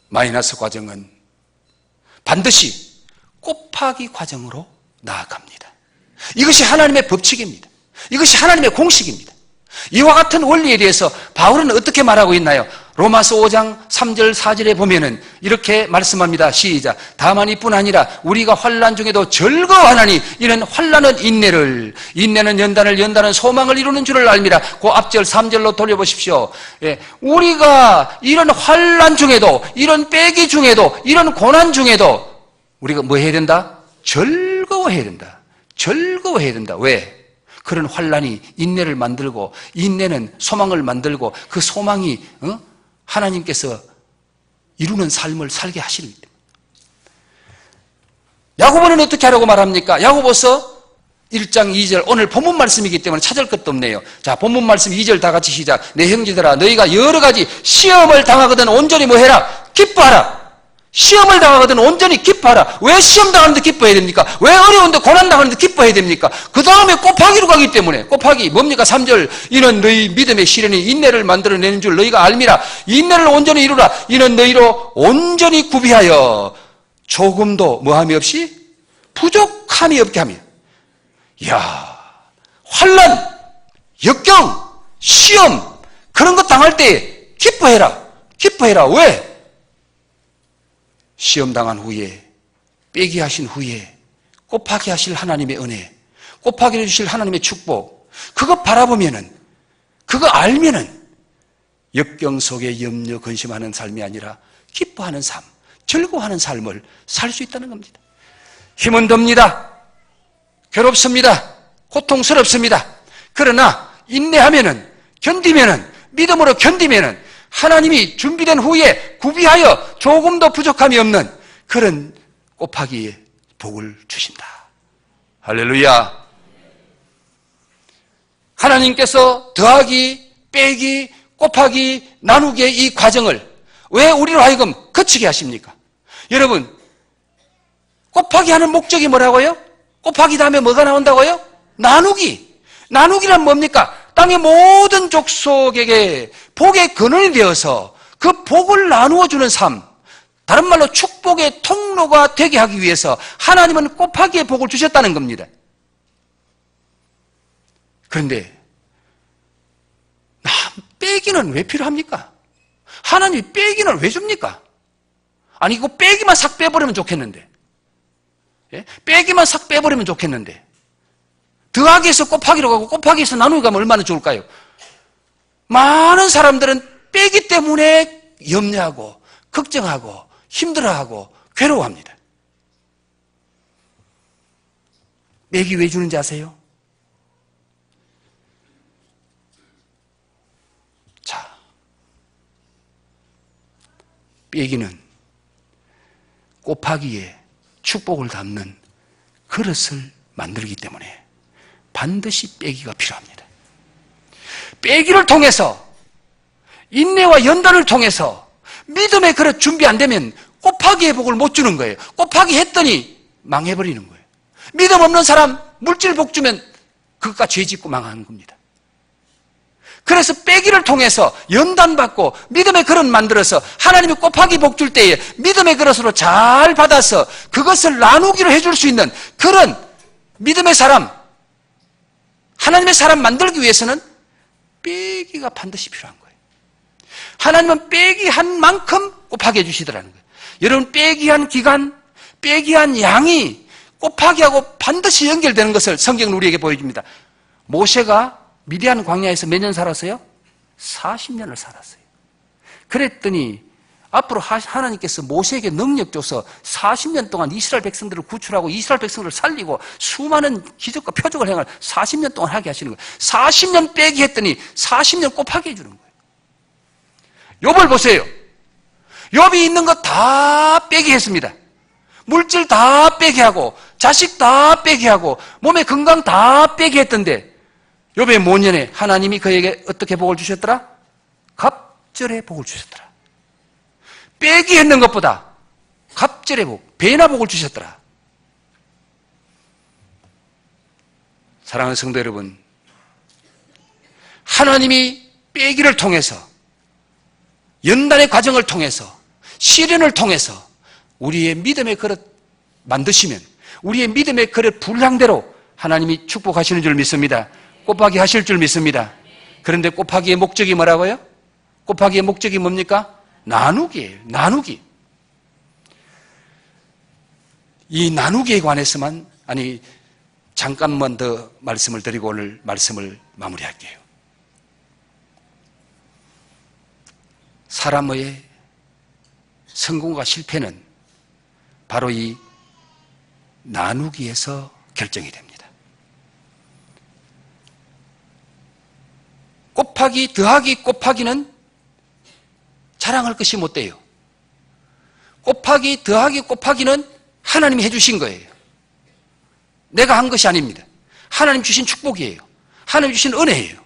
마이너스 과정은 반드시 곱하기 과정으로 나아갑니다. 이것이 하나님의 법칙입니다. 이것이 하나님의 공식입니다. 이와 같은 원리에 대해서 바울은 어떻게 말하고 있나요? 로마서 5장 3절 4절에 보면은 이렇게 말씀합니다. 시작. 다만 이뿐 아니라 우리가 환난 중에도 즐거워하나니 이는 환난은 인내는 연단은 소망을 이루는 줄을 알미라. 그 앞절 3절로 돌려보십시오. 우리가 이런 환난 중에도 이런 빼기 중에도 이런 고난 중에도 우리가 뭐 해야 된다? 즐거워해야 된다. 즐거워해야 된다. 왜? 그런 환난이 인내를 만들고 인내는 소망을 만들고 그 소망이 하나님께서 이루는 삶을 살게 하시는 겁니다. 야고보는 어떻게 하라고 말합니까? 야고보서 1장 2절 오늘 본문 말씀이기 때문에 찾을 것도 없네요. 자, 본문 말씀 2절 다 같이 시작. 내 형제들아 너희가 여러 가지 시험을 당하거든 온전히 뭐 해라? 기뻐하라. 시험을 당하거든 온전히 기뻐하라. 왜 시험 당하는데 기뻐해야 됩니까? 왜 어려운데 고난 당하는데 기뻐해야 됩니까? 그 다음에 곱하기로 가기 때문에 곱하기 뭡니까? 3절 이는 너희 믿음의 시련이 인내를 만들어내는 줄 너희가 알미라. 인내를 온전히 이루라. 이는 너희로 온전히 구비하여 조금도 뭐함이 없이 부족함이 없게 하며. 이야, 환난, 역경, 시험 그런 거 당할 때 기뻐해라. 기뻐해라. 왜? 시험 당한 후에 빼기 하신 후에 곱하기 하실 하나님의 은혜, 곱하기 해주실 하나님의 축복, 그거 바라보면은, 그거 알면은 역경 속에 염려 근심하는 삶이 아니라 기뻐하는 삶, 즐거워하는 삶을 살 수 있다는 겁니다. 힘은 듭니다. 괴롭습니다. 고통스럽습니다. 그러나 인내하면은, 견디면은, 믿음으로 견디면은 하나님이 준비된 후에 구비하여 조금도 부족함이 없는 그런 곱하기의 복을 주신다. 할렐루야. 하나님께서 더하기, 빼기, 곱하기, 나누기의 이 과정을 왜 우리로 하여금 거치게 하십니까? 여러분, 곱하기 하는 목적이 뭐라고요? 곱하기 다음에 뭐가 나온다고요? 나누기. 나누기란 뭡니까? 땅의 모든 족속에게 복의 근원이 되어서 그 복을 나누어 주는 삶, 다른 말로 축복의 통로가 되게 하기 위해서 하나님은 곱하기의 복을 주셨다는 겁니다. 그런데 빼기는 왜 필요합니까? 하나님이 빼기는 왜 줍니까? 아니 이거 빼기만 싹 빼버리면 좋겠는데, 예? 빼기만 싹 빼버리면 좋겠는데 더하기에서 곱하기로 가고 곱하기에서 나누기 가면 얼마나 좋을까요? 많은 사람들은 빼기 때문에 염려하고 걱정하고 힘들어하고 괴로워합니다. 빼기 왜 주는지 아세요? 자, 빼기는 곱하기에 축복을 담는 그릇을 만들기 때문에 반드시 빼기가 필요합니다. 빼기를 통해서, 인내와 연단을 통해서 믿음의 그릇 준비 안 되면 곱하기의 복을 못 주는 거예요. 곱하기 했더니 망해버리는 거예요. 믿음 없는 사람 물질 복 주면 그것과 죄 짓고 망하는 겁니다. 그래서 빼기를 통해서 연단받고 믿음의 그릇 만들어서 하나님이 곱하기 복 줄 때에 믿음의 그릇으로 잘 받아서 그것을 나누기로 해줄 수 있는 그런 믿음의 사람, 하나님의 사람 만들기 위해서는 빼기가 반드시 필요한 거예요. 하나님은 빼기한 만큼 곱하기 해주시더라는 거예요. 여러분, 빼기한 기간, 빼기한 양이 곱하기하고 반드시 연결되는 것을 성경은 우리에게 보여줍니다. 모세가 미디안 광야에서 몇 년 살았어요? 40년을 살았어요. 그랬더니 앞으로 하나님께서 모세에게 능력 줘서 40년 동안 이스라엘 백성들을 구출하고 이스라엘 백성들을 살리고 수많은 기적과 표적을 행할 40년 동안 하게 하시는 거예요. 40년 빼기 했더니 40년 곱하기 해주는 거예요. 욥을 보세요. 욥이 있는 거 다 빼기 했습니다. 물질 다 빼기 하고 자식 다 빼기 하고 몸의 건강 다 빼기 했던데 욥의 모년에 하나님이 그에게 어떻게 복을 주셨더라? 갑절의 복을 주셨더라. 빼기 했는 것보다 갑절의 복, 배나 복을 주셨더라. 사랑하는 성도 여러분, 하나님이 빼기를 통해서, 연단의 과정을 통해서, 시련을 통해서 우리의 믿음의 그릇 만드시면 우리의 믿음의 그릇 분량대로 하나님이 축복하시는 줄 믿습니다. 곱하기 하실 줄 믿습니다. 그런데 곱하기의 목적이 뭐라고요? 곱하기의 목적이 뭡니까? 나누기예요. 나누기. 이 나누기에 관해서만 잠깐만 더 말씀을 드리고 오늘 말씀을 마무리할게요. 사람의 성공과 실패는 바로 이 나누기에서 결정이 됩니다. 곱하기, 더하기, 곱하기는 자랑할 것이 못 돼요. 곱하기, 더하기, 곱하기는 하나님이 해주신 거예요. 내가 한 것이 아닙니다. 하나님 주신 축복이에요. 하나님 주신 은혜예요.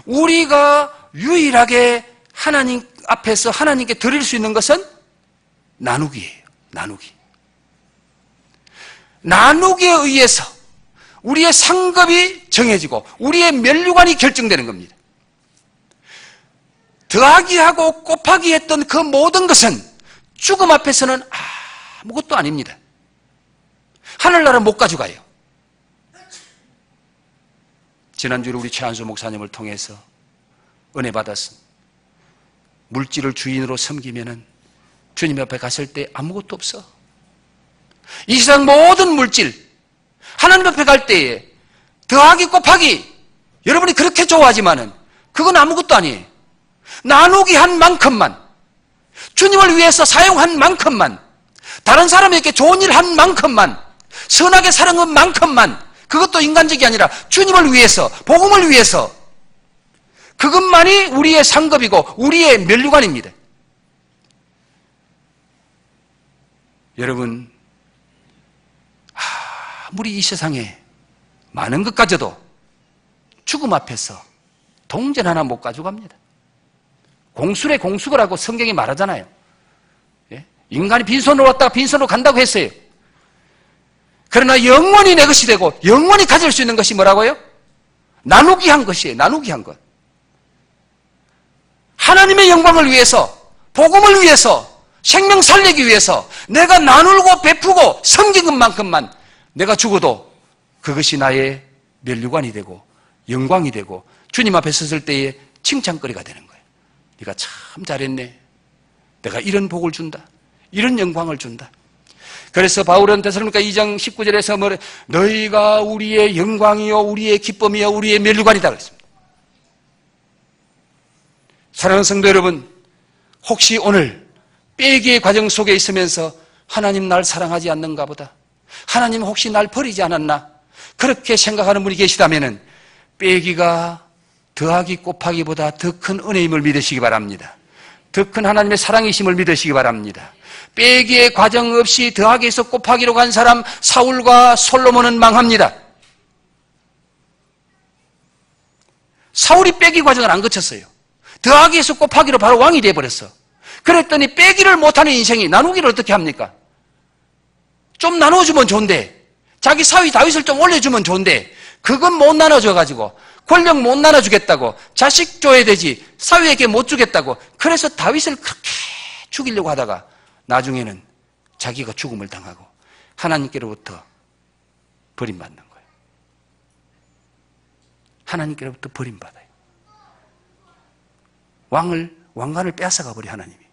우리가 유일하게 하나님 앞에서 하나님께 드릴 수 있는 것은 나누기예요. 나누기. 나누기에 의해서 우리의 상급이 정해지고 우리의 면류관이 결정되는 겁니다. 더하기하고 곱하기 했던 그 모든 것은 죽음 앞에서는 아무것도 아닙니다. 하늘나라 못 가져가요. 지난주에 우리 최한수 목사님을 통해서 은혜 받았습니다. 물질을 주인으로 섬기면은 주님 앞에 갔을 때 아무것도 없어. 이 세상 모든 물질, 하나님 앞에 갈 때에 더하기 곱하기 여러분이 그렇게 좋아하지만은 그건 아무것도 아니에요. 나누기 한 만큼만, 주님을 위해서 사용한 만큼만, 다른 사람에게 좋은 일 한 만큼만, 선하게 사는 만큼만, 그것도 인간적이 아니라 주님을 위해서, 복음을 위해서 그것만이 우리의 상급이고 우리의 면류관입니다. 여러분, 아무리 이 세상에 많은 것 가져도 죽음 앞에서 동전 하나 못 가져갑니다. 공술의 공수거라고 성경이 말하잖아요. 예? 인간이 빈손으로 왔다가 빈손으로 간다고 했어요. 그러나 영원히 내 것이 되고 영원히 가질 수 있는 것이 뭐라고요? 나누기 한 것이에요. 나누기 한 것. 하나님의 영광을 위해서, 복음을 위해서, 생명 살리기 위해서 내가 나누고 베푸고 섬긴 것만큼만 내가 죽어도 그것이 나의 면류관이 되고 영광이 되고 주님 앞에 섰을 때의 칭찬거리가 되는 거예요. 네가 참 잘했네. 내가 이런 복을 준다. 이런 영광을 준다. 그래서 바울은 데살로니가 2장 19절에서 뭐래? 너희가 우리의 영광이요 우리의 기쁨이요 우리의 면류관이다 그랬습니다. 사랑하는 성도 여러분, 혹시 오늘 빼기의 과정 속에 있으면서 하나님 날 사랑하지 않는가 보다, 하나님 혹시 날 버리지 않았나, 그렇게 생각하는 분이 계시다면 빼기가 더하기 곱하기보다 더 큰 은혜임을 믿으시기 바랍니다. 더 큰 하나님의 사랑이심을 믿으시기 바랍니다. 빼기의 과정 없이 더하기에서 곱하기로 간 사람 사울과 솔로몬은 망합니다. 사울이 빼기 과정을 안 거쳤어요. 더하기에서 곱하기로 바로 왕이 되어버렸어. 그랬더니 빼기를 못하는 인생이 나누기를 어떻게 합니까? 좀 나눠주면 좋은데, 자기 사위 다윗을 좀 올려주면 좋은데 그건 못 나눠줘가지고 권력 못 나눠주겠다고, 자식 줘야 되지 사위에게 못 주겠다고, 그래서 다윗을 그렇게 죽이려고 하다가 나중에는 자기가 죽음을 당하고 하나님께로부터 버림받는 거예요. 하나님께로부터 버림받아요. 왕관을 뺏어가 버려 하나님이.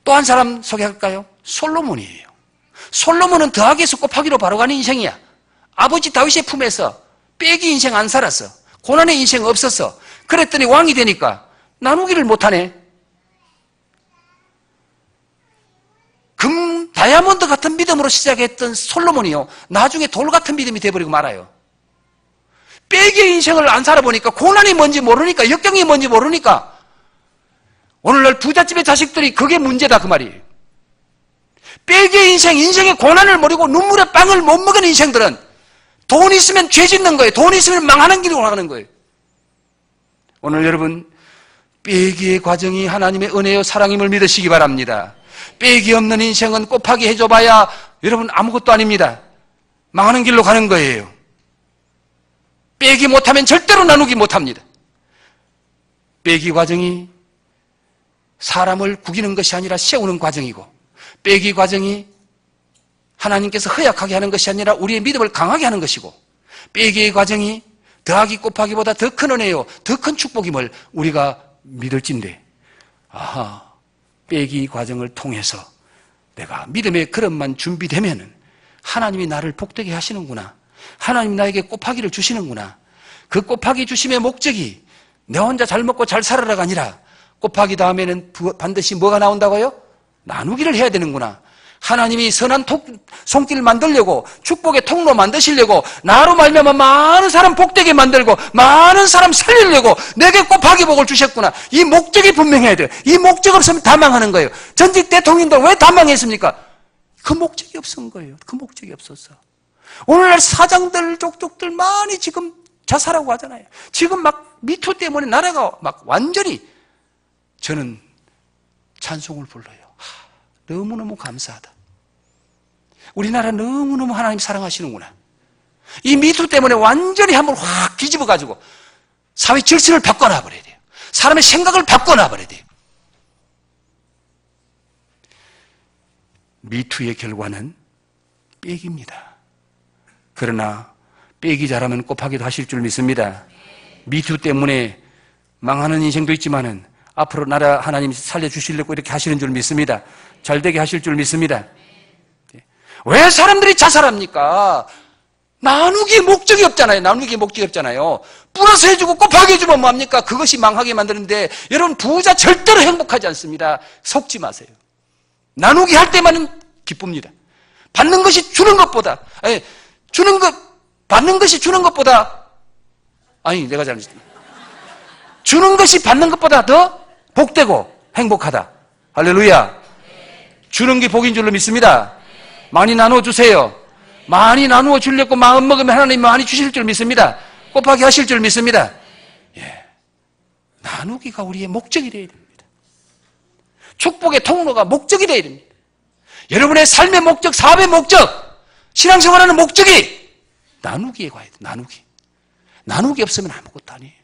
또 한 사람 소개할까요? 솔로몬이에요. 솔로몬은 더하기에서 곱하기로 바로 가는 인생이야. 아버지 다윗의 품에서 빼기 인생 안 살았어. 고난의 인생 없었어. 그랬더니 왕이 되니까 나누기를 못하네. 다이아몬드 같은 믿음으로 시작했던 솔로몬이요, 나중에 돌 같은 믿음이 돼버리고 말아요. 빼기의 인생을 안 살아보니까, 고난이 뭔지 모르니까, 역경이 뭔지 모르니까 오늘날 부잣집의 자식들이 그게 문제다 그 말이에요. 빼기의 인생, 인생의 고난을 모르고 눈물의 빵을 못 먹은 인생들은 돈 있으면 죄 짓는 거예요. 돈 있으면 망하는 길로 가는 거예요. 오늘 여러분, 빼기의 과정이 하나님의 은혜요 사랑임을 믿으시기 바랍니다. 빼기 없는 인생은 곱하기 해줘봐야 여러분 아무것도 아닙니다. 망하는 길로 가는 거예요. 빼기 못하면 절대로 나누기 못합니다. 빼기 과정이 사람을 구기는 것이 아니라 세우는 과정이고, 빼기 과정이 하나님께서 허약하게 하는 것이 아니라 우리의 믿음을 강하게 하는 것이고, 빼기의 과정이 더하기 곱하기보다 더 큰 은혜요, 더 큰 축복임을 우리가 믿을진데, 빼기 과정을 통해서 내가 믿음의 그릇만 준비되면은 하나님이 나를 복되게 하시는구나, 하나님 나에게 곱하기를 주시는구나. 그 곱하기 주심의 목적이 내 혼자 잘 먹고 잘 살아라가 아니라, 곱하기 다음에는 반드시 뭐가 나온다고요? 나누기를 해야 되는구나. 하나님이 선한 손길 만들려고, 축복의 통로 만드시려고, 나로 말미암아 많은 사람 복되게 만들고 많은 사람 살리려고 내게 곱하기 복을 주셨구나. 이 목적이 분명해야 돼요. 이 목적 없으면 다 망하는 거예요. 전직 대통령들 왜 다 망했습니까? 그 목적이 없은 거예요. 그 목적이 없었어. 오늘날 사장들, 족족들 많이 지금 자살하고 하잖아요. 지금 막 미투 때문에 나라가 막 완전히, 저는 찬송을 불러요. 너무너무 감사하다. 우리나라 너무너무 하나님 사랑하시는구나. 이 미투 때문에 완전히 한번 확 뒤집어가지고 사회 질서를 바꿔놔버려야 돼요. 사람의 생각을 바꿔놔버려야 돼요. 미투의 결과는 빼기입니다. 그러나 빼기 잘하면 곱하기도 하실 줄 믿습니다. 미투 때문에 망하는 인생도 있지만은 앞으로 나라 하나님 살려주시려고 이렇게 하시는 줄 믿습니다. 잘되게 하실 줄 믿습니다. 왜 사람들이 자살합니까? 나누기 목적이 없잖아요. 나누기 목적이 없잖아요. 플러스 해주고 곱하기 해주면 뭐합니까? 그것이 망하게 만드는데, 여러분 부자 절대로 행복하지 않습니다. 속지 마세요. 나누기 할 때만은 기쁩니다. 받는 것이 주는 것보다, 받는 것이 주는 것보다 아니, 내가 잘못했다. 주는 것이 받는 것보다 더 복되고 행복하다. 할렐루야. 주는 게 복인 줄로 믿습니다. 많이 나누어 주세요. 많이 나누어 주려고 마음 먹으면 하나님 많이 주실 줄 믿습니다. 곱하기 하실 줄 믿습니다. 예. 나누기가 우리의 목적이 되어야 됩니다. 축복의 통로가 목적이 되어야 됩니다. 여러분의 삶의 목적, 사업의 목적, 신앙생활하는 목적이 나누기에 가야 돼. 나누기 없으면 아무것도 아니에요.